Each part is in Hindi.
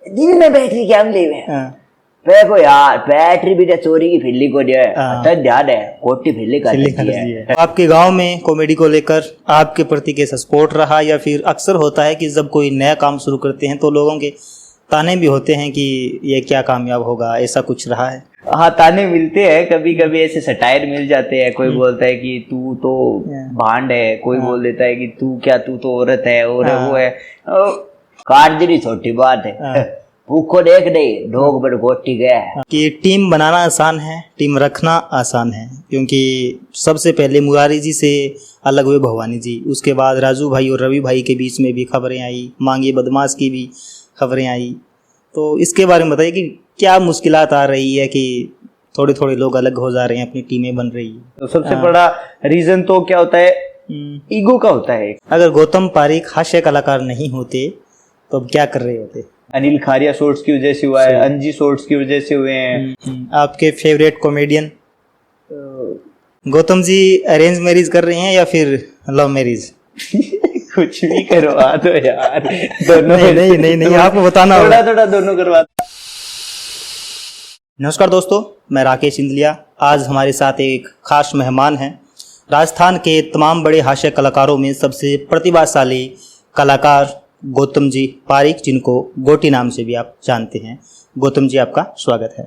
दिन में बैटरी क्या हम ले देखो यार बैटरी भी चोरी की फिल्ली को जो है ध्यान है कोटी फिल्ली कर है। आपके गांव में कॉमेडी को लेकर आपके प्रति कैसा सपोर्ट रहा, या फिर अक्सर होता है कि जब कोई नया काम शुरू करते हैं तो लोगों के ताने भी होते हैं कि ये क्या कामयाब होगा, ऐसा कुछ रहा है? हाँ, ताने मिलते हैं, कभी कभी ऐसे सटायर मिल जाते हैं। कोई बोलता है कि तू तो भांड है, कोई बोल देता है कि तू क्या, तू तो औरत है और वो है। काट छोटी बात है, भूखो देख दे ढोक बड़ गोटी गया है। कि टीम बनाना आसान है, टीम रखना आसान है, क्योंकि सबसे पहले मुरारी जी से अलग हुए भवानी जी, उसके बाद राजू भाई और रवि भाई के बीच में भी खबरें आई, मांगी बदमाश की भी खबरें आई। तो इसके बारे में बताइए कि क्या मुश्किलात आ रही है कि थोड़े थोड़े लोग अलग हो जा रहे हैं, अपनी टीमें बन रही है? तो सबसे बड़ा रीजन तो क्या होता है, ईगो का होता है। अगर गौतम पारीक हास्य कलाकार नहीं होते तो अब क्या कर रहे होते? अनिल खारिया शॉर्ट्स की वजह से हुआ है, अंजी शॉर्ट्स की वजह से हुए हैं। आपके favourite comedian? Gautam ji arrange marriage कर रहे हैं या फिर लव मैरिज? कुछ भी करवा दो यार, दोनों। नहीं आपको बताना थोड़ा थोड़ा दोनों करवा। नमस्कार दोस्तों, मैं राकेश इंदलिया। आज हमारे साथ एक खास मेहमान हैं। राजस्थान के तमाम बड़े हास्य कलाकारों में सबसे प्रतिभाशाली कलाकार गौतम जी पारीक, जिनको गोटी नाम से भी आप जानते हैं। गौतम जी, आपका स्वागत है।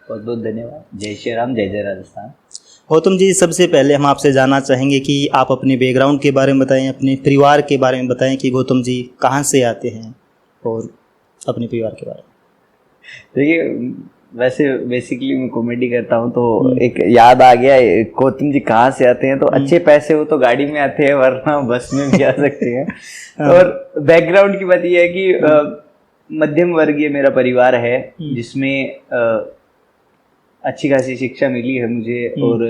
बहुत बहुत धन्यवाद। जय श्री राम, जय जय राजस्थान। गौतम जी, सबसे पहले हम आपसे जानना चाहेंगे कि आप अपने बैकग्राउंड के बारे में बताएं, अपने परिवार के बारे में बताएं कि गौतम जी कहाँ से आते हैं और अपने परिवार के बारे में। देखिए, वैसे बेसिकली मैं कॉमेडी करता हूँ तो एक याद आ गया, गौतम जी कहाँ से आते हैं। तो अच्छे पैसे हो तो गाड़ी में आते हैं, वरना बस में भी आ सकते हैं। और बैकग्राउंड की बात यह है कि मध्यम वर्गीय मेरा परिवार है, जिसमें अच्छी खासी शिक्षा मिली है मुझे। और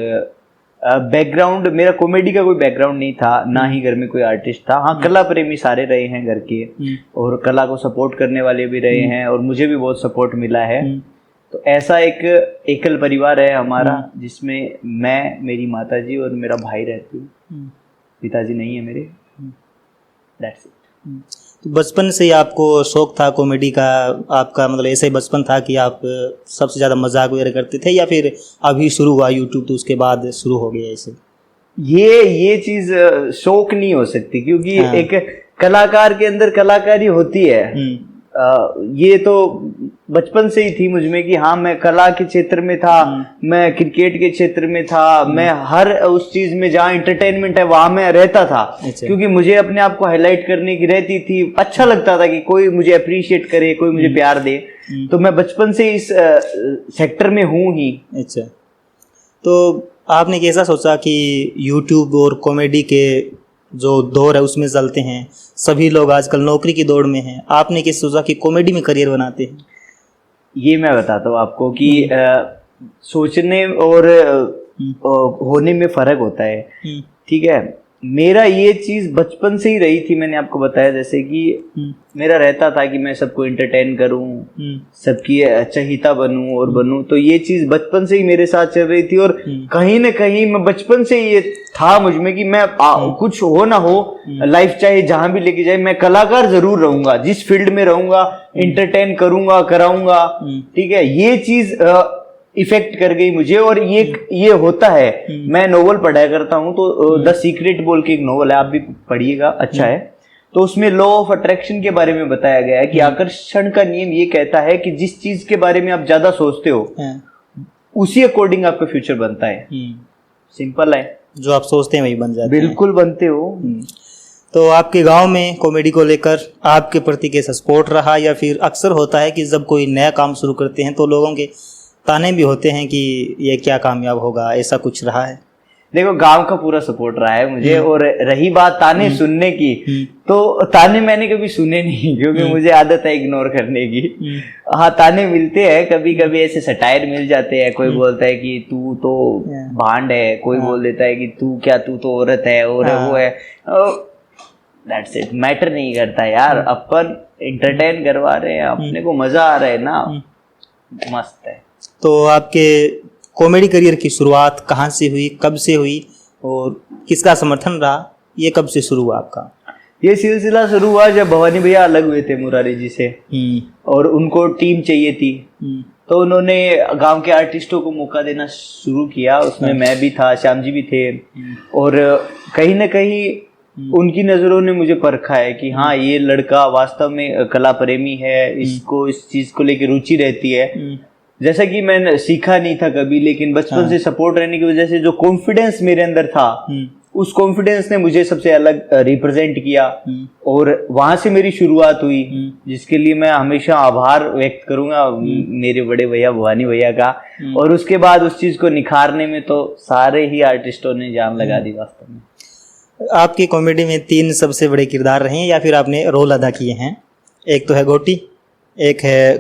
बैकग्राउंड मेरा कॉमेडी का कोई बैकग्राउंड नहीं था, ना ही घर में कोई आर्टिस्ट था। हाँ, कला प्रेमी सारे रहे हैं घर के, और कला को सपोर्ट करने वाले भी रहे हैं, और मुझे भी बहुत सपोर्ट मिला है। तो ऐसा एक एकल परिवार है हमारा, जिसमें मैं, मेरी माताजी और मेरा भाई रहती हूँ। पिताजी नहीं है मेरे। That's it। तो बचपन से ही आपको शौक था कॉमेडी का? आपका मतलब ऐसे ही बचपन था कि आप सबसे ज़्यादा मजाक वगैरह करते थे, या फिर अभी शुरू हुआ यूट्यूब तो उसके बाद शुरू हो गया ऐसे? ये चीज़ शौक नहीं हो सकती, क्योंकि एक कलाकार के अंदर कलाकारी होती है। ये तो बचपन से ही थी मुझमें कि हाँ, मैं कला के क्षेत्र में था, मैं क्रिकेट के क्षेत्र में था, मैं हर उस चीज में जहाँ एंटरटेनमेंट है वहां मैं रहता था। क्योंकि मुझे अपने आप को हाईलाइट करने की रहती थी, अच्छा लगता था कि कोई मुझे अप्रिशिएट करे, कोई मुझे प्यार दे। तो मैं बचपन से इस सेक्टर में हूँ ही। अच्छा, तो आपने कैसा सोचा कि यूट्यूब और कॉमेडी के जो दौर है उसमें चलते हैं, सभी लोग आजकल नौकरी की दौड़ में हैं, आपने कैसे सोचा कि कॉमेडी में करियर बनाते हैं? ये मैं बताता हूँ आपको कि सोचने और होने में फर्क होता है। ठीक है, मेरा ये चीज बचपन से ही रही थी। मैंने आपको बताया जैसे कि मेरा रहता था कि मैं सबको एंटरटेन करूं, सबकी चहिता बनूं और बनूं। तो ये चीज बचपन से ही मेरे साथ चल रही थी, और कहीं ना कहीं मैं बचपन से ये था मुझ में कि मैं कुछ हो ना हो, लाइफ चाहे जहां भी लेके जाए, मैं कलाकार जरूर रहूंगा। जिस फील्ड में रहूंगा, एंटरटेन करूंगा, कराऊंगा। ठीक है, ये चीज इफेक्ट कर गई मुझे, और ये होता है। मैं नोवेल पढ़ाया करता हूँ, तो द सीक्रेट बोल के एक नोवेल है, आप भी पढ़िएगा, अच्छा है। तो उसमें लॉ ऑफ अट्रैक्शन के बारे में बताया गया है कि आकर्षण का नियम ये कहता है कि जिस चीज के बारे में आप ज्यादा सोचते हो, उसी अकॉर्डिंग आपका फ्यूचर बनता है। सिंपल है, जो आप सोचते हैं वही बन जाता है। बिल्कुल बनते हो। तो आपके गांव में कॉमेडी को लेकर आपके प्रति कैसा सपोर्ट रहा, या फिर अक्सर होता है कि जब कोई नया काम शुरू करते हैं तो लोगों के ताने भी होते हैं कि ये क्या कामयाब होगा, ऐसा कुछ रहा है? देखो, गांव का पूरा सपोर्ट रहा है मुझे। और रही बात ताने सुनने की, तो ताने मैंने कभी सुने नहीं, क्योंकि मुझे आदत है इग्नोर करने की। हाँ, ताने मिलते हैं, कभी कभी ऐसे सटायर मिल जाते हैं। कोई बोलता है कि तू तो भांड है, कोई बोल देता है कि तू क्या, तू तो औरत है और वो है। दैट्स इट, मैटर नहीं करता यार। अपन एंटरटेन करवा रहे हैं, अपने को मजा आ रहा है ना, मस्त है। तो आपके कॉमेडी करियर की शुरुआत कहाँ से हुई, कब से हुई, और किसका समर्थन रहा? ये कब से शुरू हुआ आपका? ये सिलसिला शुरू हुआ जब भवानी भैया अलग हुए थे मुरारी जी से, और उनको टीम चाहिए थी, तो उन्होंने गांव के आर्टिस्टों को मौका देना शुरू किया। उसमें मैं भी था, श्याम जी भी थे, और कहीं ना कहीं उनकी नजरों ने मुझे परखा है कि हाँ ये लड़का वास्तव में कला प्रेमी है, इसको इस चीज को लेकर रुचि रहती है। जैसा कि मैंने सीखा नहीं था कभी, लेकिन बचपन से सपोर्ट रहने की वजह से जो कॉन्फिडेंस मेरे अंदर था, उस कॉन्फिडेंस ने मुझे सबसे अलग रिप्रेजेंट किया, और वहां से मेरी शुरुआत हुई, जिसके लिए मैं हमेशा आभार व्यक्त करूंगा मेरे बड़े भैया भवानी भैया का। और उसके बाद उस चीज को निखारने में तो सारे ही आर्टिस्टों ने जान लगा दी वास्तव में। आपकी कॉमेडी में 3 सबसे बड़े किरदार रहे हैं या फिर आपने रोल अदा किए हैं। एक तो है गोटी, एक है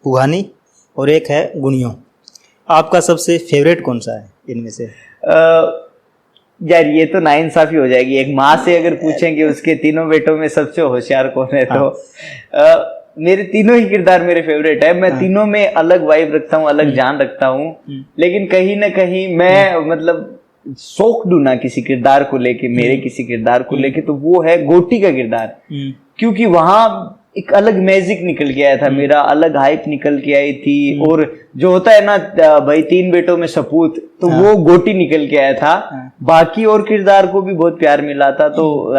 पुहानी, और एक है गुनियो। आपका सबसे फेवरेट कौन सा है इनमें से? यार ये तो नाइंसाफी हो जाएगी। एक माँ से अगर पूछेंगे उसके तीनों बेटों में सबसे होशियार कौन है, तो मेरे तीनों ही किरदार मेरे फेवरेट है। मैं तीनों में अलग वाइब रखता हूँ, अलग जान रखता हूँ, लेकिन कहीं ना कहीं मैं मतलब शौक ढूंढना किसी किरदार को लेके, मेरे किसी किरदार को लेके, तो वो है गोटी का किरदार। क्योंकि वहां एक अलग मैजिक निकल के आया था मेरा, अलग हाइप निकल के आई थी, और जो होता है ना भाई 3 बेटों में सपूत, तो वो गोटी निकल के आया था। बाकी और किरदार को भी बहुत प्यार मिला था। तो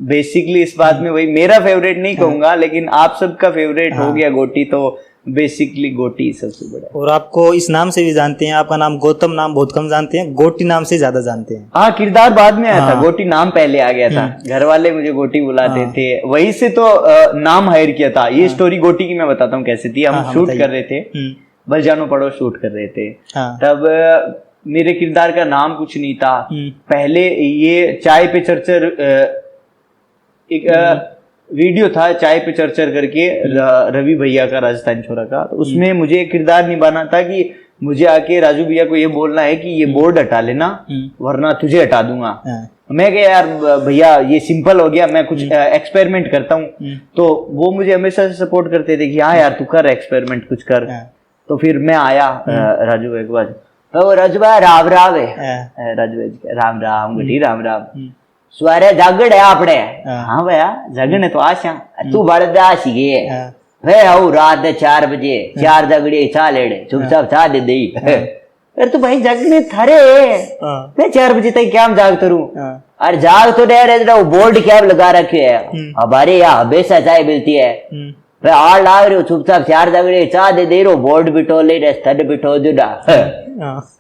बेसिकली इस बात में वही मेरा फेवरेट नहीं कहूंगा, लेकिन आप सबका फेवरेट हो गया गोटी, तो बेसिकली गोटी सबसे बड़ा। और आपको इस नाम से भी जानते हैं, आपका नाम गौतम नाम बहुत कम जानते हैं, गोटी नाम से ज्यादा जानते हैं। हाँ, किरदार बाद में आया था, गोटी नाम पहले आ गया था। घर वाले मुझे गोटी बुलाते थे, वहीं से तो नाम हायर किया था। ये स्टोरी गोटी की मैं बताता हूँ कैसे थी। हम शूट कर रहे थे, बस जानो पड़ो शूट कर रहे थे, तब मेरे किरदार का नाम कुछ नहीं था। पहले ये चाय पे चरचर एक वीडियो था, चाय पे चरचर करके, रवि भैया का, राजस्थान छोरा का। तो उसमें मुझे एक किरदार निभाना था कि मुझे आके राजू भैया को ये बोलना है कि ये बोर्ड हटा लेना वरना तुझे हटा दूंगा। मैं कहा यार भैया ये सिंपल हो गया, मैं कुछ एक्सपेरिमेंट करता हूँ। तो वो मुझे हमेशा से सपोर्ट करते थे कि हाँ यार तू कर एक्सपेरिमेंट, कुछ कर। तो फिर मैं आया राजू भैया के पास, तो राजू भाई राम राम है, राजू भाई राम राम, गटी राम राम, सवेरे जागड़ है आपने? हाँ भैया जागड़ है, तो आशा तू बड़े आशी गए वे आओ रात 4 बजे 4 जगड़े चा लेड़े चुपचाप चा दे दी। अरे तो भाई जागने थारे मैं 4 बजे तक क्या जागता रहूं? अरे जाग तो रह रहे, बोर्ड क्या लगा रखे है, हमारे यहाँ हमेशा चाय मिलती है, मैं आड़ लाग रही हूँ, चुपचाप 4 जगड़े चा दे रहे हो, बोर्ड बिठो ले रहे, स्टड बिठो जुड़ा।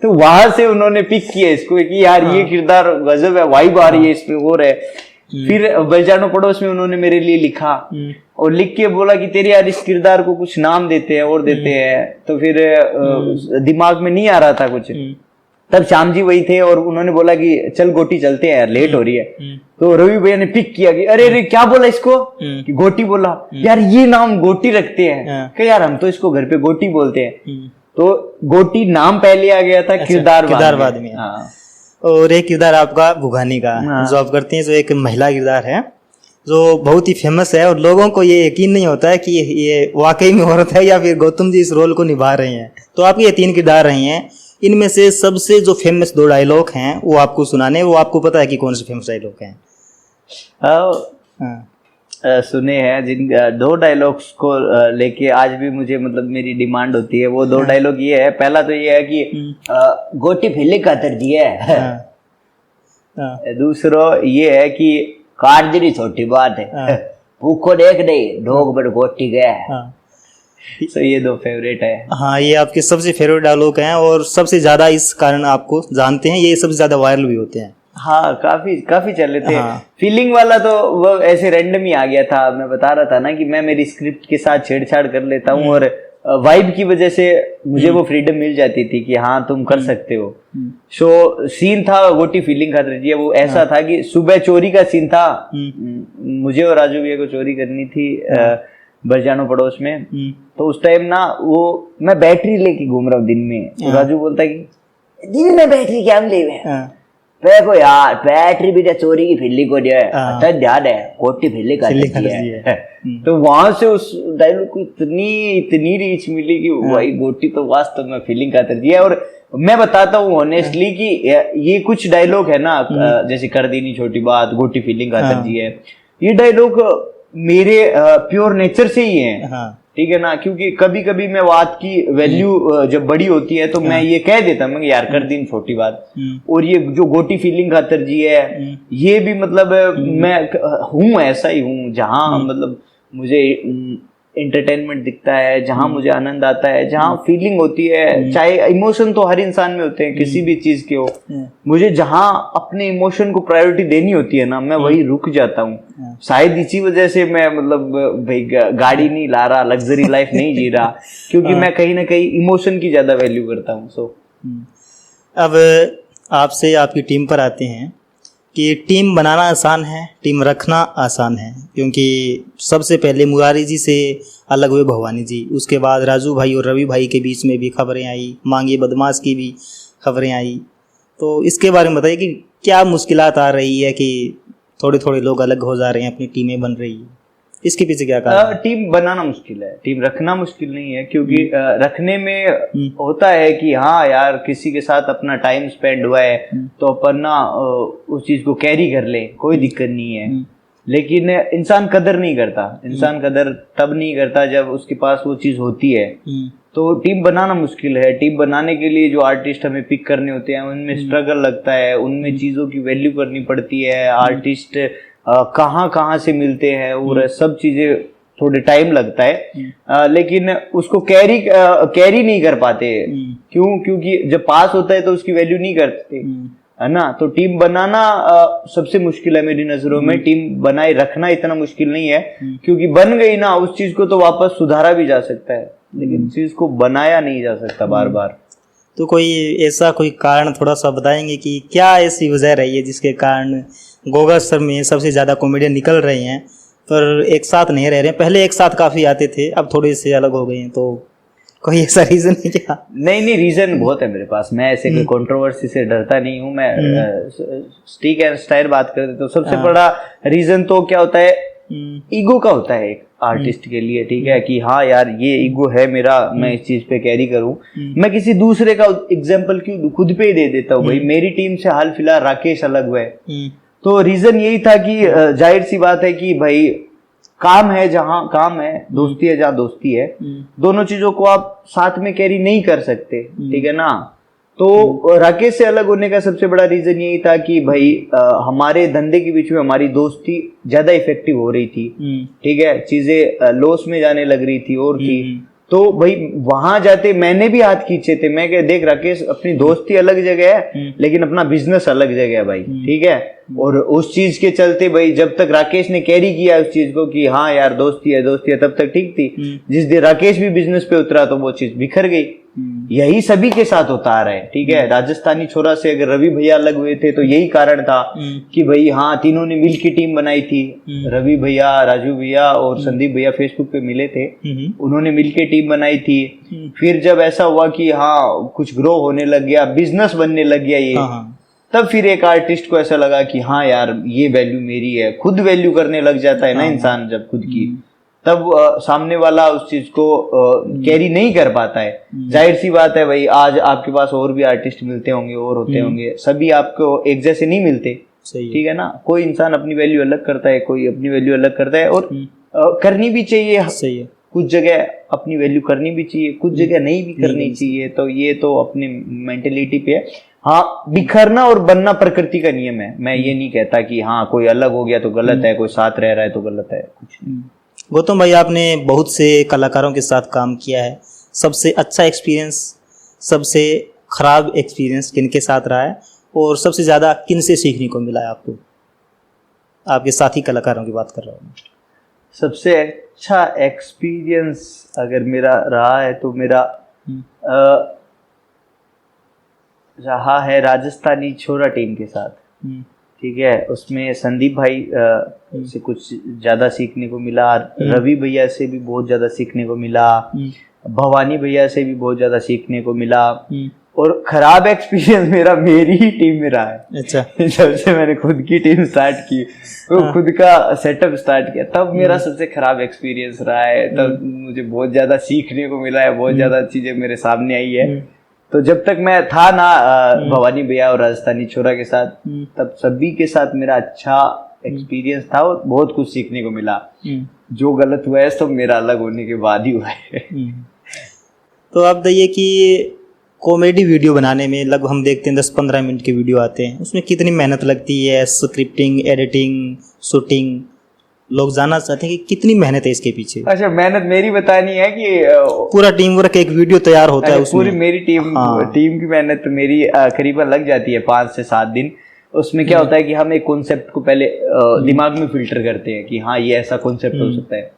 तो वहां से उन्होंने पिक किया इसको कि यार ये किरदार गजब है, वाइब आ रही है इसमें, और है। फिर बलजानो पड़ोस में उन्होंने मेरे लिए लिखा, और लिख के बोला कि तेरे यार इस किरदार को कुछ नाम देते हैं और देते हैं। तो फिर दिमाग में नहीं आ रहा था कुछ। तब श्याम जी वही थे, और उन्होंने बोला कि चल गोटी चलते हैं यार, लेट हो रही है। तो रवि भैया ने पिक किया कि अरे अरे क्या बोला इसको, कि गोटी बोला। यार ये नाम गोटी रखते हैं कि यार हम तो इसको घर पे गोटी बोलते हैं। तो गोटी नाम पहले आ गया था, किरदार बाद में। और एक किरदार आपका भुगानी का जो आप करते हैं, जो एक महिला किरदार है जो बहुत ही फेमस है, और लोगों को ये यकीन नहीं होता है कि ये वाकई में औरत है या फिर गौतम जी इस रोल को निभा रहे हैं। तो आपके ये 3 किरदार रहे हैं, इनमें से सबसे जो फेमस 2 डायलॉग हैं वो आपको सुनाने, वो आपको पता है कि कौन से फेमस डायलॉग हैं? सुने हैं जिन 2 डायलॉग्स को लेके आज भी मुझे मतलब मेरी डिमांड होती है। वो 2 डायलॉग ये है, पहला तो ये है कि गोटी फिल्ली का तरजी है, दूसरा ये है कि कारजरी छोटी बात है, भूखो देख दे ढोक बड़ गोटी गया। तो ये 2 फेवरेट है। हाँ, ये आपके सबसे फेवरेट डायलॉग हैं, और सबसे ज्यादा इस कारण आपको जानते हैं, ये सबसे ज्यादा वायरल भी होते हैं। हाँ, काफी चले थे। फीलिंग वाला तो वो ऐसे रैंडम ही आ गया था। मैं बता रहा था ना कि मैं मेरी स्क्रिप्ट के साथ छेड़छाड़ कर लेता हूँ, और वाइब की वजह से मुझे वो फ्रीडम मिल जाती थी कि हाँ तुम कर सकते हो। सो सीन था गोटी फीलिंग खातिर जी, वो ऐसा था कि सुबह चोरी का सीन था, मुझे और राजू भैया को चोरी करनी थी बरजानो पड़ोस में। तो उस टाइम ना वो मैं बैटरी लेके घूम रहा हूँ दिन में, तो राजू बोलता है कि दिन में बैटरी क्या ले को यार बैटरी भी चोरी की फिल्ली को जो है ध्यान है, गोटी फिल्ली कर है। तो वहां से उस डायलॉग को इतनी रीच मिली कि भाई गोटी तो वास्तव में फीलिंग का तरजी है। और मैं बताता हूँ ऑनेस्टली कि ये कुछ डायलॉग है ना, जैसे कर दी नहीं छोटी बात, गोटी फीलिंग का तरजी है, ये डायलॉग मेरे प्योर नेचर से ही है, हाँ ठीक है ना। क्योंकि कभी कभी मैं बात की वैल्यू जब बड़ी होती है तो मैं ये कह देता हूँ यार कर दिन छोटी बात। और ये जो गोटी फीलिंग खातर जी है, ये भी मतलब मैं हूँ ऐसा ही हूँ, जहाँ मतलब मुझे एंटरटेनमेंट दिखता है, जहाँ मुझे आनंद आता है, जहाँ फीलिंग होती है। चाहे इमोशन तो हर इंसान में होते हैं, किसी भी चीज के हो, मुझे जहाँ अपने इमोशन को प्रायोरिटी देनी होती है ना, मैं वही रुक जाता हूँ। शायद इसी वजह से मैं मतलब भाई गाड़ी नहीं ला रहा, लग्जरी लाइफ नहीं जी रहा, क्योंकि मैं कहीं ना कहीं इमोशन की ज्यादा वैल्यू करता हूँ। सो अब आपसे आपकी टीम पर आते हैं कि टीम बनाना आसान है, टीम रखना आसान है, क्योंकि सबसे पहले मुरारी जी से अलग हुए भवानी जी, उसके बाद राजू भाई और रवि भाई के बीच में भी खबरें आई, मांगे बदमाश की भी खबरें आई। तो इसके बारे में बताइए कि क्या मुश्किलात आ रही है कि थोड़े थोड़े लोग अलग हो जा रहे हैं, अपनी टीमें बन रही है, इसके पीछे क्या कारण है? टीम बनाना मुश्किल है, टीम रखना मुश्किल नहीं है। क्योंकि रखने में होता है कि हाँ यार किसी के साथ अपना टाइम स्पेंड हुआ है तो अपन ना उस चीज को कैरी कर ले, कोई दिक्कत नहीं है। लेकिन इंसान कदर नहीं करता, इंसान कदर तब नहीं करता जब उसके पास वो चीज होती है। तो टीम बनाना मुश्किल है। टीम बनाने के लिए जो आर्टिस्ट हमें पिक करने होते हैं उनमें स्ट्रगल लगता है, उनमें चीजों की वैल्यू करनी पड़ती है। आर्टिस्ट कहाँ से मिलते हैं और सब चीजें थोड़े टाइम लगता है। लेकिन उसको कैरी नहीं कर पाते। क्यों? क्योंकि जब पास होता है तो उसकी वैल्यू नहीं करते, है ना। तो टीम बनाना सबसे मुश्किल है मेरी नजरों में। टीम बनाए रखना इतना मुश्किल नहीं है, क्योंकि बन गई ना उस चीज को तो वापस सुधारा भी जा सकता है, लेकिन चीज को बनाया नहीं जा सकता बार बार। तो कोई ऐसा कोई कारण थोड़ा सा बताएंगे कि क्या ऐसी वजह रही है जिसके कारण गोगा सर में सबसे ज़्यादा कॉमेडियन निकल रहे हैं पर एक साथ नहीं रह रहे हैं? पहले एक साथ काफ़ी आते थे, अब थोड़े से अलग हो गए हैं, तो कोई ऐसा रीज़न है क्या? नहीं, रीजन बहुत है मेरे पास। मैं ऐसे कोई कंट्रोवर्सी से डरता नहीं हूँ। मैं स्टिक एंड स्टाइल बात करते तो सबसे बड़ा रीजन तो क्या होता है, ईगो का होता है एक आर्टिस्ट के लिए, ठीक है, कि हाँ यार ये ईगो है मेरा, मैं इस चीज पे कैरी करूं। मैं किसी दूसरे का एग्जांपल क्यों दूं, खुद पे ही दे देता हूँ। भाई मेरी टीम से हाल फिलहाल राकेश अलग हुए, तो रीजन यही था कि जाहिर सी बात है कि भाई काम है जहां काम है, दोस्ती है जहां दोस्ती है, दोनों चीजों को आप साथ में कैरी नहीं कर सकते, ठीक है ना। तो राकेश से अलग होने का सबसे बड़ा रीजन यही था कि भाई हमारे धंधे के बीच में हमारी दोस्ती ज्यादा इफेक्टिव हो रही थी, ठीक है, चीजें लॉस में जाने लग रही थी और थी। तो भाई वहां जाते मैंने भी हाथ खींचे थे। मैं कह देख राकेश, अपनी दोस्ती अलग जगह है लेकिन अपना बिजनेस अलग जगह है भाई, ठीक है। और उस चीज के चलते भाई जब तक राकेश ने कैरी किया उस चीज को कि हाँ यार दोस्ती है तब तक ठीक थी। जिस दिन राकेश भी बिजनेस पे उतरा तो वो चीज बिखर गई। यही सभी के साथ होता आ रहा है, ठीक है। राजस्थानी छोरा से अगर रवि भैया अलग हुए थे तो यही कारण था कि भाई हाँ तीनों ने मिल की टीम बनाई थी। रवि भैया, राजू भैया और संदीप भैया फेसबुक पे मिले थे, उन्होंने मिल के टीम बनाई थी। फिर जब ऐसा हुआ कि हाँ कुछ ग्रो होने लग गया, बिजनेस बनने लग गया ये, तब फिर एक आर्टिस्ट को ऐसा लगा कि हाँ यार ये वैल्यू मेरी है। खुद वैल्यू करने लग जाता है ना इंसान जब खुद की, तब सामने वाला उस चीज को कैरी नहीं कर पाता है। जाहिर सी बात है भाई, आज आपके पास और भी आर्टिस्ट मिलते होंगे और होते होंगे, सभी आपको एक जैसे नहीं मिलते, ठीक है ना। कोई इंसान अपनी वैल्यू अलग करता है, कोई अपनी वैल्यू अलग करता है, और करनी भी चाहिए। सही है, कुछ जगह अपनी वैल्यू करनी भी चाहिए, कुछ जगह नहीं भी करनी चाहिए। तो ये तो अपनी मेंटेलिटी पे है। हाँ, बिखरना और बनना प्रकृति का नियम है। मैं ये नहीं कहता कि हाँ कोई अलग हो गया तो गलत है, कोई साथ रह रहा है तो गलत है, कुछ नहीं। गौतम भाई, आपने बहुत से कलाकारों के साथ काम किया है, सबसे अच्छा एक्सपीरियंस, सबसे खराब एक्सपीरियंस किनके साथ रहा है, और सबसे ज़्यादा किन से सीखने को मिला है आपको? आपके साथी कलाकारों की बात कर रहा हूँ। सबसे अच्छा एक्सपीरियंस अगर मेरा रहा है तो मेरा रहा है राजस्थानी छोरा टीम के साथ, ठीक है। उसमें संदीप भाई से कुछ ज्यादा सीखने को मिला, रवि भैया से भी बहुत ज्यादा सीखने को मिला, भवानी भैया से भी बहुत ज्यादा सीखने को मिला। और खराब एक्सपीरियंस मेरा मेरी ही टीम में रहा है। अच्छा। जब से मैंने खुद की टीम स्टार्ट की, तो खुद का सेटअप स्टार्ट किया, तब मेरा सबसे खराब एक्सपीरियंस रहा है। तब मुझे बहुत ज्यादा सीखने को मिला है, बहुत ज्यादा चीजें मेरे सामने आई है। तो जब तक मैं था ना भवानी भैया और राजस्थानी छोरा के साथ, तब सभी के साथ मेरा अच्छा एक्सपीरियंस था, वो बहुत कुछ सीखने को मिला। जो गलत हुआ है सब मेरा अलग होने के बाद ही हुआ है। तो आप बताइए कि कॉमेडी वीडियो बनाने में लगभग हम देखते हैं 10-15 मिनट के वीडियो आते हैं, उसमें कितनी मेहनत लगती है? स्क्रिप्टिंग, एडिटिंग, शूटिंग, लोग जानना चाहते हैं कि कितनी मेहनत है इसके पीछे। अच्छा, मेहनत मेरी बतानी है कि पूरा टीम वर्क एक वीडियो तैयार होता है उसमें? पूरी मेरी टीम की मेहनत मेरी करीबन लग जाती है 5 से 7 दिन। उसमें क्या होता है कि हम एक कॉन्सेप्ट को पहले दिमाग में फिल्टर करते हैं कि हाँ ये ऐसा कॉन्सेप्ट हो सकता है,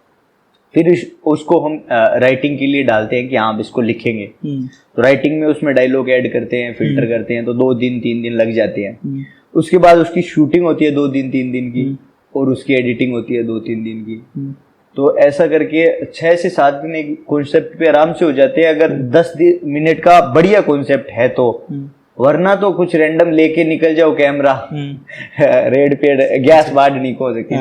फिर उसको हम राइटिंग के लिए डालते हैं कि हाँ इसको लिखेंगे। तो राइटिंग में उसमें डायलॉग ऐड करते हैं, फिल्टर करते हैं, तो 2 दिन 3 दिन लग जाते हैं। उसके बाद उसकी शूटिंग होती है 2 दिन 3 दिन की, और उसकी एडिटिंग होती है 2-3 दिन की। तो ऐसा करके 6 से 7 दिन एक कॉन्सेप्ट पे आराम से हो जाते हैं, अगर 10 मिनट का बढ़िया कॉन्सेप्ट है तो। वरना तो कुछ रैंडम लेके निकल जाओ कैमरा, रेड पे गैस बाढ़ नहीं हो सकती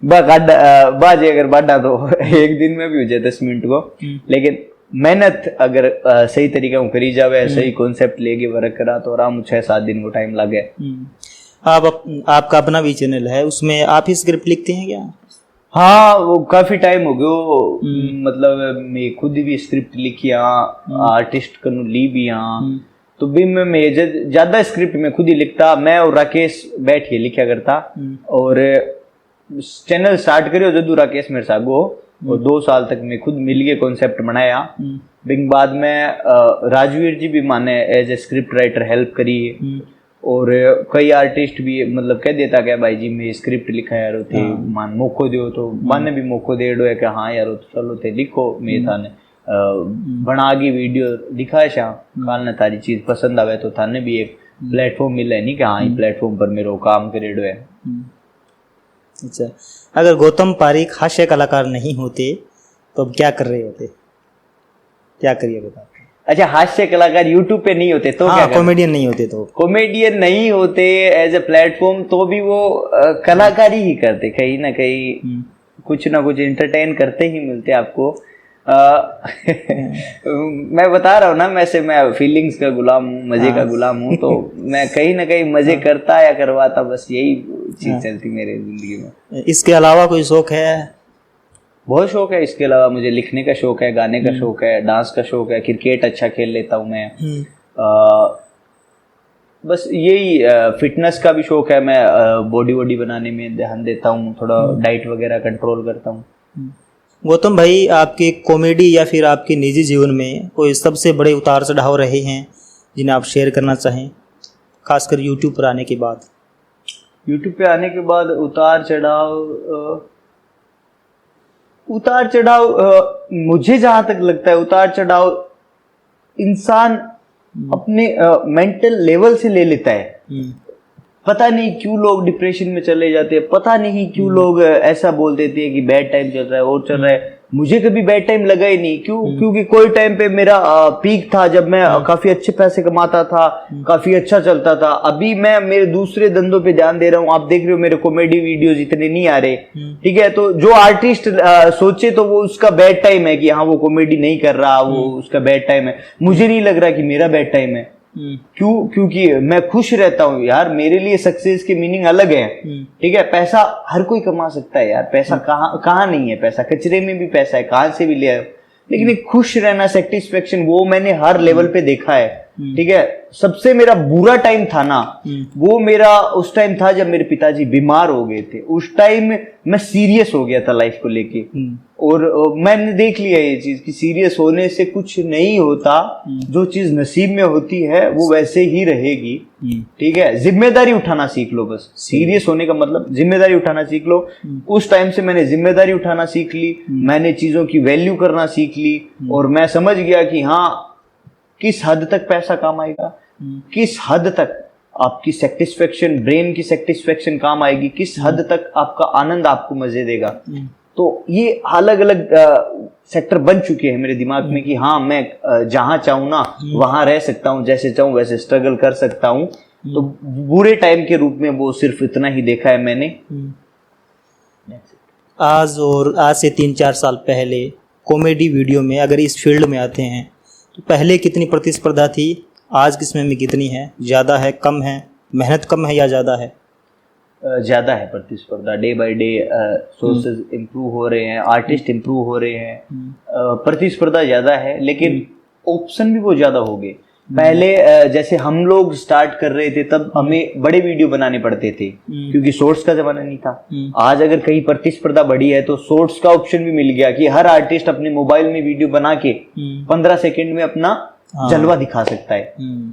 बाजे, अगर बाढ़ा तो एक दिन में भी हो जाए 10 मिनट को। लेकिन मेहनत अगर सही तरीके से करी जावे, सही कॉन्सेप्ट लेके वर्क करा, तो आराम 6-7 दिन को टाइम लगे। आपका अपना भी चैनल है, उसमें आप ही स्क्रिप्ट लिखते हैं क्या? हाँ, वो काफी टाइम हो गया, मतलब मैं खुद भी स्क्रिप्ट लिखी, आर्टिस्ट कनु ली भी। तो भी मैं ज्यादा स्क्रिप्ट में खुद ही लिखता, मैं और राकेश बैठ के लिखा करता। और चैनल स्टार्ट करियो जदू राकेश मेरे साथ गो, और 2 साल तक मैं खुद मिल के कॉन्सेप्ट बनाया। बिंग बाद में राजवीर जी भी माने as a script writer help करी, और कई आर्टिस्ट भी मतलब कह देता क्या भाई जी मैं स्क्रिप्ट लिखा यार थे मान मौको दो, तो माने भी मौको दे दो है कि हाँ यार चलो थे लिखो, मैं थाने बना की वीडियो दिखाए शाह काल ने तारी चीज पसंद आवे तो थाने भी एक प्लेटफॉर्म मिले नहीं कि हाँ ये प्लेटफॉर्म पर मेरे काम करे दो है। अच्छा, अगर गौतम पारीक हास्य कलाकार नहीं होते तो अब क्या कर रहे होते, क्या करिए बता? अच्छा, हास्य कलाकार यूट्यूब पे नहीं होते तो क्या? कॉमेडियन नहीं होते तो? कॉमेडियन नहीं होते एज ए प्लेटफॉर्म, तो भी वो कलाकारी ही करते, कहीं ना कहीं कुछ ना कुछ एंटरटेन करते ही मिलते आपको। मैं बता रहा हूँ ना, मैं फीलिंग्स का गुलाम हूँ, मजे का गुलाम हूँ, तो मैं कहीं ना कहीं मजे करता या करवाता, बस यही चीज चलती मेरे जिंदगी में। इसके अलावा कोई शौक है? बहुत शौक है। इसके अलावा मुझे लिखने का शौक है, गाने का शौक है, डांस का शौक है, क्रिकेट अच्छा खेल लेता हूँ मैं। बस यही, फिटनेस का भी शौक है, मैं बॉडी बनाने में ध्यान देता हूँ, थोड़ा डाइट वगैरह कंट्रोल करता हूँ। गौतम भाई, आपके कॉमेडी या फिर आपके निजी जीवन में कोई सबसे बड़े उतार चढ़ाव रहे हैं जिन्हें आप शेयर करना चाहें, खासकर यूट्यूब पर आने के बाद? यूट्यूब पे आने के बाद उतार चढ़ाव मुझे जहां तक लगता है, उतार चढ़ाव इंसान अपने मेंटल लेवल से ले लेता है। पता नहीं क्यों लोग डिप्रेशन में चले जाते हैं, पता नहीं क्यों लोग ऐसा बोल देते हैं कि बैड टाइम चल रहा है और चल रहा है। मुझे कभी बैड टाइम लगा ही नहीं, क्योंकि कोई टाइम पे मेरा पीक था जब मैं काफी अच्छे पैसे कमाता था, काफी अच्छा चलता था। अभी मैं मेरे दूसरे धंधों पे ध्यान दे रहा हूँ, आप देख रहे हो मेरे कॉमेडी वीडियोस इतने नहीं आ रहे, ठीक है। तो जो आर्टिस्ट सोचे तो वो उसका बैड टाइम है कि हाँ वो कॉमेडी नहीं कर रहा, वो उसका बैड टाइम है। मुझे नहीं लग रहा कि मेरा बैड टाइम है। क्योंकि मैं खुश रहता हूँ यार, मेरे लिए सक्सेस की मीनिंग अलग है, ठीक है। पैसा हर कोई कमा सकता है यार, पैसा कहाँ नहीं है, पैसा कचरे में भी पैसा है, कहाँ से भी ले आए, लेकिन एक खुश रहना, सेटिस्फेक्शन, वो मैंने हर लेवल पे देखा है, ठीक है। सबसे मेरा बुरा टाइम था ना, वो मेरा उस टाइम था जब मेरे पिताजी बीमार हो गए थे। उस टाइम मैं सीरियस हो गया था लाइफ को लेके, और मैंने देख लिया ये चीज कि सीरियस होने से कुछ नहीं होता, जो चीज नसीब में होती है वो वैसे ही रहेगी, ठीक है। जिम्मेदारी उठाना सीख लो, बस सीरियस होने का मतलब जिम्मेदारी उठाना सीख लो। उस टाइम से मैंने जिम्मेदारी उठाना सीख ली, मैंने चीजों की वैल्यू करना सीख ली, और मैं समझ गया कि हाँ किस हद तक पैसा काम आएगा, किस हद तक आपकी सेटिस्फेक्शन, ब्रेन की सेटिस्फेक्शन काम आएगी, किस हद तक आपका आनंद आपको मजे देगा। तो ये अलग अलग सेक्टर बन चुके हैं मेरे दिमाग में कि हाँ मैं जहां चाहूँ ना वहां रह सकता हूँ, जैसे चाहूँ वैसे स्ट्रगल कर सकता हूँ। तो बुरे टाइम के रूप में वो सिर्फ इतना ही देखा है मैंने। आज से 3-4 साल पहले कॉमेडी वीडियो में अगर इस फील्ड में आते हैं तो पहले कितनी प्रतिस्पर्धा थी, आज किस में कितनी है, ज़्यादा है, कम है, मेहनत कम है या ज़्यादा है? ज्यादा है प्रतिस्पर्धा, day by day sources improve हो रहे हैं, आर्टिस्ट इम्प्रूव हो रहे हैं, प्रतिस्पर्धा ज्यादा है, लेकिन ऑप्शन भी बहुत ज्यादा हो गए। पहले जैसे हम लोग स्टार्ट कर रहे थे तब हमें बड़े वीडियो बनाने पड़ते थे क्योंकि शॉर्ट्स का जमाना नहीं था। आज अगर कहीं प्रतिस्पर्धा बढ़ी है तो शॉर्ट्स का ऑप्शन भी मिल गया कि हर आर्टिस्ट अपने मोबाइल में वीडियो बना के 15 सेकंड में अपना जलवा दिखा सकता है।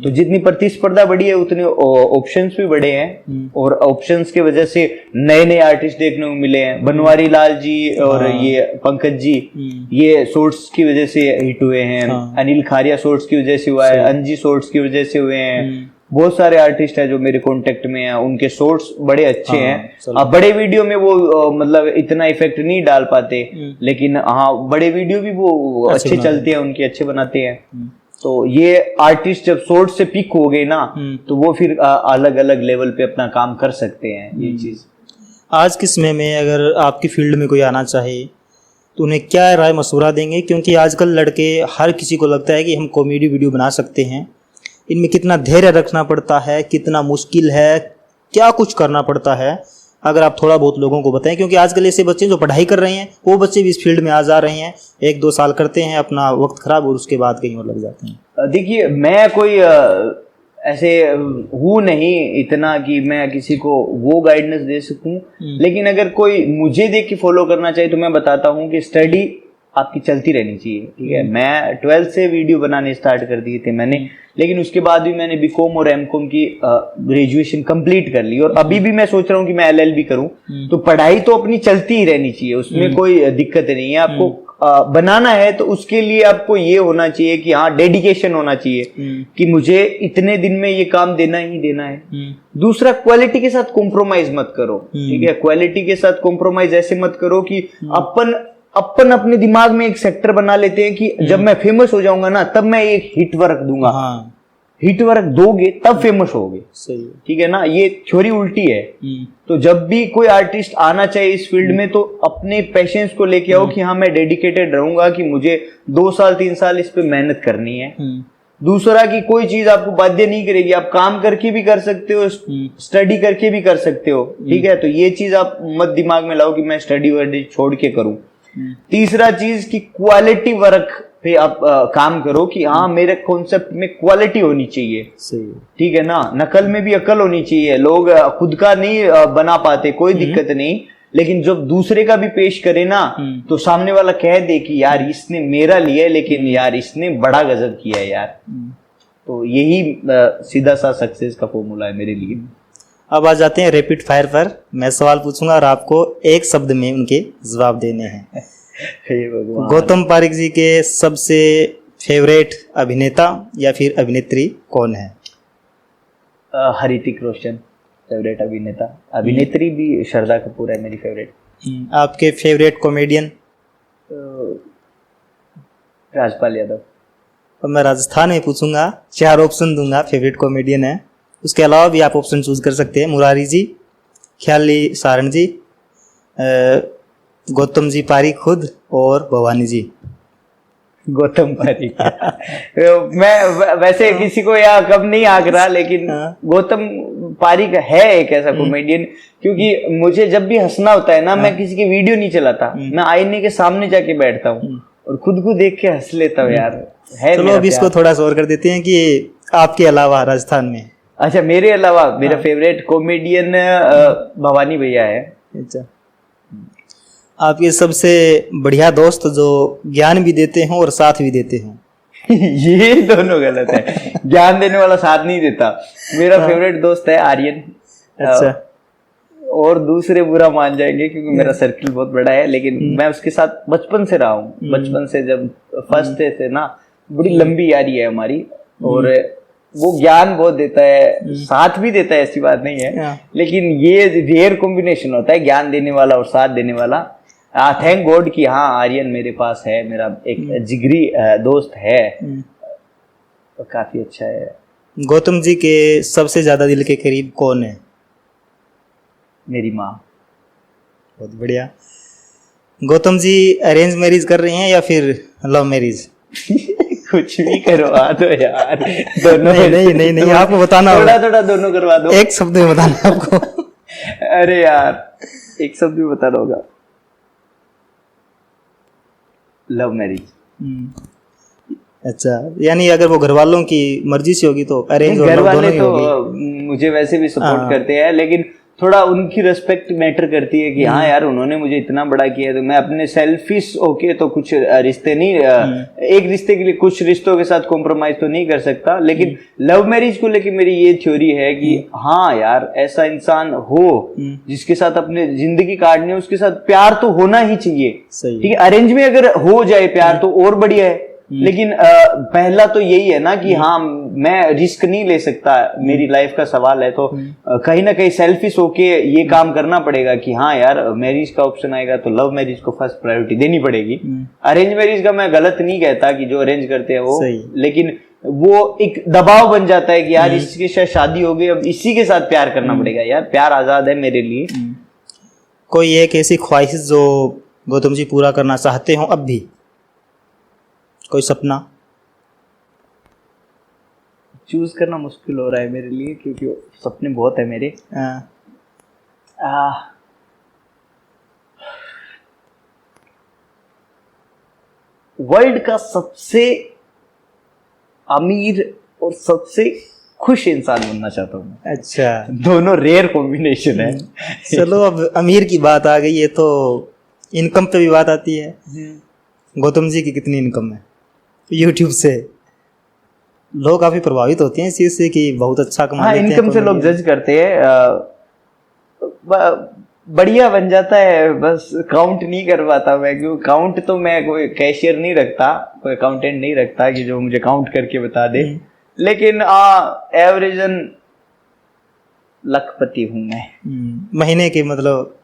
तो जितनी प्रतिस्पर्धा बढ़ी है उतने ऑप्शंस भी बढ़े हैं, और ऑप्शंस की वजह से नए नए आर्टिस्ट देखने को मिले हैं। बनवारी लाल जी और ये पंकज जी, ये शॉर्ट्स की वजह से हिट हुए हैं। अनिल खारिया शॉर्ट्स की वजह से हुआ है, अंजी शॉर्ट्स की वजह से हुए हैं। बहुत सारे आर्टिस्ट हैं जो मेरे कांटेक्ट में हैं, उनके शॉर्ट्स बड़े अच्छे हैं। अब बड़े वीडियो में वो मतलब इतना इफेक्ट नहीं डाल पाते, लेकिन हाँ बड़े वीडियो भी वो अच्छे चलते हैं, उनके अच्छे बनाते हैं। तो ये आर्टिस्ट जब शॉर्ट से पिक हो गए ना तो वो फिर अलग अलग लेवल पे अपना काम कर सकते हैं। ये चीज आज के समय में अगर आपकी फील्ड में कोई आना चाहे तो उन्हें क्या राय मशवरा देंगे? क्योंकि आजकल लड़के हर किसी को लगता है कि हम कॉमेडी वीडियो बना सकते हैं। इनमें कितना धैर्य रखना पड़ता है, कितना मुश्किल है, क्या कुछ करना पड़ता है, अगर आप थोड़ा बहुत लोगों को बताएं। क्योंकि आजकल ऐसे बच्चे जो पढ़ाई कर रहे हैं वो बच्चे भी इस फील्ड में आ जा रहे हैं, 1-2 साल करते हैं अपना वक्त खराब और उसके बाद कहीं और लग जाते हैं। देखिए मैं कोई ऐसे हूँ नहीं इतना कि मैं किसी को वो गाइडेंस दे सकूं, लेकिन अगर कोई मुझे देख के फॉलो करना चाहिए तो मैं बताता हूँ कि स्टडी आपकी चलती रहनी चाहिए। ठीक है, मैं 12th से वीडियो बनाने स्टार्ट कर दिए थे मैंने, लेकिन उसके बाद भी मैंने बीकॉम और एमकॉम की ग्रेजुएशन कंप्लीट कर ली, और अभी भी मैं सोच रहा हूँ कि मैं एलएलबी करूँ। तो पढ़ाई तो अपनी चलती ही रहनी चाहिए, उसमें कोई दिक्कत नहीं है। आपको बनाना है तो उसके लिए आपको ये होना चाहिए कि हाँ डेडिकेशन होना चाहिए कि मुझे इतने दिन में ये काम देना ही देना है। दूसरा, क्वालिटी के साथ कॉम्प्रोमाइज मत करो। ठीक है, क्वालिटी के साथ कॉम्प्रोमाइज ऐसे मत करो कि अपन अपने दिमाग में एक सेक्टर बना लेते हैं कि जब मैं फेमस हो जाऊंगा ना तब मैं एक हिट वर्क दूंगा। हिट वर्क दोगे तब फेमस होगे। सही, ठीक है ना, ये थ्योरी उल्टी है। तो जब भी कोई आर्टिस्ट आना चाहिए इस फील्ड में तो अपने पेशेंस को लेके आओ कि हाँ मैं डेडिकेटेड रहूंगा कि मुझे 2 साल 3 साल इस पे मेहनत करनी है। दूसरा कि कोई चीज आपको बाध्य नहीं करेगी, आप काम करके भी कर सकते हो, स्टडी करके भी कर सकते हो। ठीक है, तो ये चीज आप मत दिमाग में लाओ कि मैं स्टडी वर्डी छोड़ के करूं। तीसरा चीज कि क्वालिटी वर्क पे आप काम करो कि हाँ मेरे कॉन्सेप्ट में क्वालिटी होनी चाहिए। सही, ठीक है ना, नकल में भी अकल होनी चाहिए। लोग खुद का नहीं बना पाते, कोई दिक्कत नहीं, लेकिन जब दूसरे का भी पेश करे ना तो सामने वाला कह दे कि यार इसने मेरा लिया लेकिन यार इसने बड़ा गजब किया है यार। तो यही सीधा सा सक्सेस का फॉर्मूला है मेरे लिए। अब आ जाते हैं रैपिड फायर पर। मैं सवाल पूछूंगा और आपको एक शब्द में उनके जवाब देने हैं। गौतम पारिक जी के सबसे फेवरेट अभिनेता या फिर अभिनेत्री कौन है? हृतिक रोशन फेवरेट अभिनेता, अभिनेत्री भी श्रद्धा कपूर है मेरी फेवरेट। आपके फेवरेट कॉमेडियन? राजपाल यादव। और मैं राजस्थान में पूछूंगा, 4 ऑप्शन दूंगा, फेवरेट कॉमेडियन है, उसके अलावा भी आप ऑप्शन चूज कर सकते हैं। मुरारी जी, ख्याली सारण जी, गौतम जी पारिक खुद और भवानी जी। गौतम पारिक मैं वैसे किसी को या कब नहीं आंक रहा, लेकिन गौतम पारिक है एक ऐसा कॉमेडियन, क्योंकि मुझे जब भी हंसना होता है ना मैं किसी की वीडियो नहीं चलाता, मैं आईने के सामने जाके बैठता हूँ और खुद को देख के हंस लेता हूँ यार। है चलो अब इसको थोड़ा सा और कर देते हैं कि आपके अलावा राजस्थान में। अच्छा, मेरे अलावा मेरा फेवरेट कॉमेडियन भवानी भैया है। अच्छा, आपके सबसे बढ़िया दोस्त जो ज्ञान भी देते हैं और साथ भी देते हैं? ये दोनों गलत है, ज्ञान देने वाला साथ नहीं देता। मेरा फेवरेट दोस्त है आर्यन। अच्छा, और दूसरे बुरा मान जाएंगे क्योंकि मेरा सर्किल बहुत बड़ा है, लेकिन मैं उसके साथ बचपन से रहा हूँ। बचपन से जब फर्स्ट थे ना, बड़ी लंबी यारी है हमारी, और वो ज्ञान बहुत देता है, साथ भी देता है, ऐसी बात नहीं है, लेकिन ये रेयर कॉम्बिनेशन होता है, ज्ञान देने वाला और साथ देने वाला। थैंक गॉड कि हाँ आर्यन मेरे पास है, मेरा एक जिगरी दोस्त है, तो काफी अच्छा है। गौतम जी के सबसे ज्यादा दिल के करीब कौन है? मेरी माँ। बहुत बढ़िया। गौतम जी अरेंज मैरिज कर रहे हैं या फिर लव मैरिज? कुछ भी करवा दो यार, दोनों। नहीं, आपको बताना थोड़ा दोनों करवा दो। एक शब्द में बताना आपको। अरे यार एक शब्द भी बताना होगा, लव मैरिज। अच्छा, यानी अगर वो घर वालों की मर्जी से होगी तो अरेंज और घर लव वाले दोनों ही तो होगी। मुझे वैसे भी सपोर्ट हाँ। करते हैं, लेकिन थोड़ा उनकी रिस्पेक्ट मैटर करती है कि हाँ यार उन्होंने मुझे इतना बड़ा किया, तो मैं अपने सेल्फिश होके तो कुछ रिश्ते नहीं, एक रिश्ते के लिए कुछ रिश्तों के साथ कॉम्प्रोमाइज तो नहीं कर सकता। लेकिन लव मैरिज को लेके मेरी ये थ्योरी है कि हाँ यार ऐसा इंसान हो जिसके साथ अपने जिंदगी काटनी है, उसके साथ प्यार तो होना ही चाहिए। सही। ठीक है, अरेंज में अगर हो जाए प्यार तो और बढ़िया है, लेकिन पहला तो यही है ना कि हाँ मैं रिस्क नहीं ले सकता, मेरी लाइफ का सवाल है, तो कहीं ना कहीं सेल्फिश होके ये काम करना पड़ेगा कि हाँ यार मैरिज का ऑप्शन आएगा तो लव मैरिज को फर्स्ट प्रायोरिटी देनी पड़ेगी। अरेंज मैरिज का मैं गलत नहीं कहता कि जो अरेंज करते हैं वो, लेकिन वो एक दबाव बन जाता है कि यार इसके साथ शादी हो गई, अब इसी के साथ प्यार करना पड़ेगा। यार प्यार आजाद है मेरे लिए। कोई एक ऐसी ख्वाहिश जो गौतम जी पूरा करना चाहते हो अब भी, कोई सपना? चूज करना मुश्किल हो रहा है मेरे लिए क्योंकि सपने बहुत है मेरे। वर्ल्ड का सबसे अमीर और सबसे खुश इंसान बनना चाहता हूँ। अच्छा, दोनों रेयर कॉम्बिनेशन है। चलो अब अमीर की बात आ गई है तो इनकम पे भी बात आती है। गौतम जी की कितनी इनकम है यूट्यूब से? लोग काफी प्रभावित होते हैं इस चीज से कि बहुत अच्छा कमा लेते हैं। इनकम से लोग जज करते हैं। बढ़िया बन जाता है, बस काउंट नहीं कर पाता मैं, क्योंकि काउंट तो मैं कोई कैशियर नहीं रखता, कोई अकाउंटेंट नहीं रखता कि जो मुझे काउंट करके बता दे। लेकिन एवरेजन लखपति हूं मैं। महीने के मतलब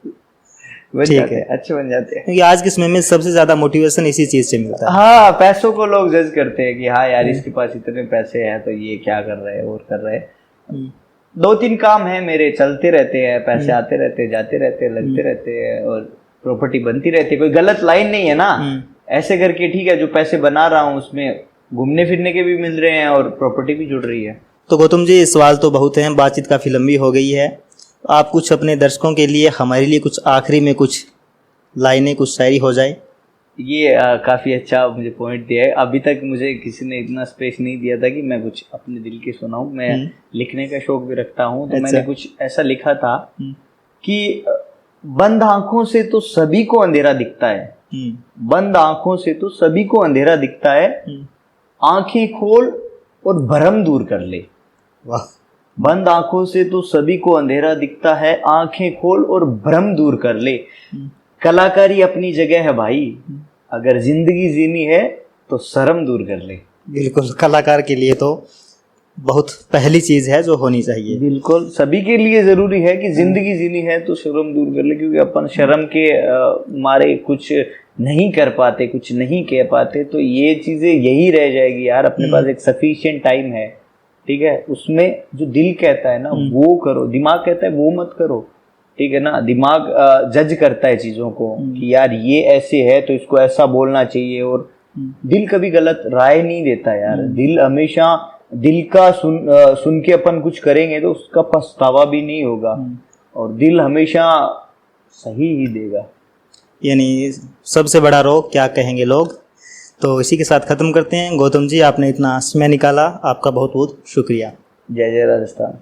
बन जाते हैं, अच्छे बन जाते हैं। क्योंकि आज के समय में सबसे ज्यादा मोटिवेशन इसी चीज से मिलता है। हाँ, पैसों को लोग जज करते हैं कि हाँ यार इसके पास इतने पैसे हैं तो ये क्या कर रहे हैं और कर रहे हैं। 2-3 काम है मेरे, चलते रहते हैं, पैसे आते रहते हैं, जाते रहते हैं, लगते रहते हैं और प्रॉपर्टी बनती रहती है। कोई गलत लाइन नहीं है ना, ऐसे करके ठीक है, जो पैसे बना रहा हूँ उसमें घूमने फिरने के भी मिल रहे हैं और प्रॉपर्टी भी जुड़ रही है। तो गौतम जी सवाल तो बहुत हैं, बातचीत काफी लंबी हो गई है, आप कुछ अपने दर्शकों के लिए, हमारे लिए कुछ आखिरी में कुछ लाइनें, कुछ शायरी हो जाए। ये काफ़ी अच्छा मुझे पॉइंट दिया है। अभी तक मुझे किसी ने इतना स्पेस नहीं दिया था कि मैं कुछ अपने दिल की सुनाऊं। मैं लिखने का शौक भी रखता हूं, तो मैंने कुछ ऐसा लिखा था कि बंद आंखों से तो सभी को अंधेरा दिखता है, बंद आंखों से तो सभी को अंधेरा दिखता है, आंखें खोल और भ्रम दूर कर ले। वाह। बंद आंखों से तो सभी को अंधेरा दिखता है, आंखें खोल और भ्रम दूर कर ले। कलाकारी अपनी जगह है भाई, अगर जिंदगी जीनी है तो शर्म दूर कर ले। बिल्कुल, कलाकार के लिए तो बहुत पहली चीज है जो होनी चाहिए। बिल्कुल, सभी के लिए जरूरी है कि जिंदगी जीनी है तो शर्म दूर कर ले, क्योंकि अपन शर्म के मारे कुछ नहीं कर पाते, कुछ नहीं कह पाते, तो ये चीजें यही रह जाएगी यार। अपने पास एक सफिशिएंट टाइम है, ठीक है, उसमें जो दिल कहता है ना वो करो, दिमाग कहता है वो मत करो, ठीक है ना। दिमाग जज करता है चीजों को कि यार ये ऐसे है तो इसको ऐसा बोलना चाहिए, और दिल कभी गलत राय नहीं देता यार। दिल हमेशा, दिल का सुन के अपन कुछ करेंगे तो उसका पछतावा भी नहीं होगा, और दिल हमेशा सही ही देगा। यानी सबसे बड़ा रोग क्या कहेंगे लोग। तो इसी के साथ ख़त्म करते हैं। गौतम जी, आपने इतना समय निकाला, आपका बहुत बहुत शुक्रिया। जय जय राजस्थान।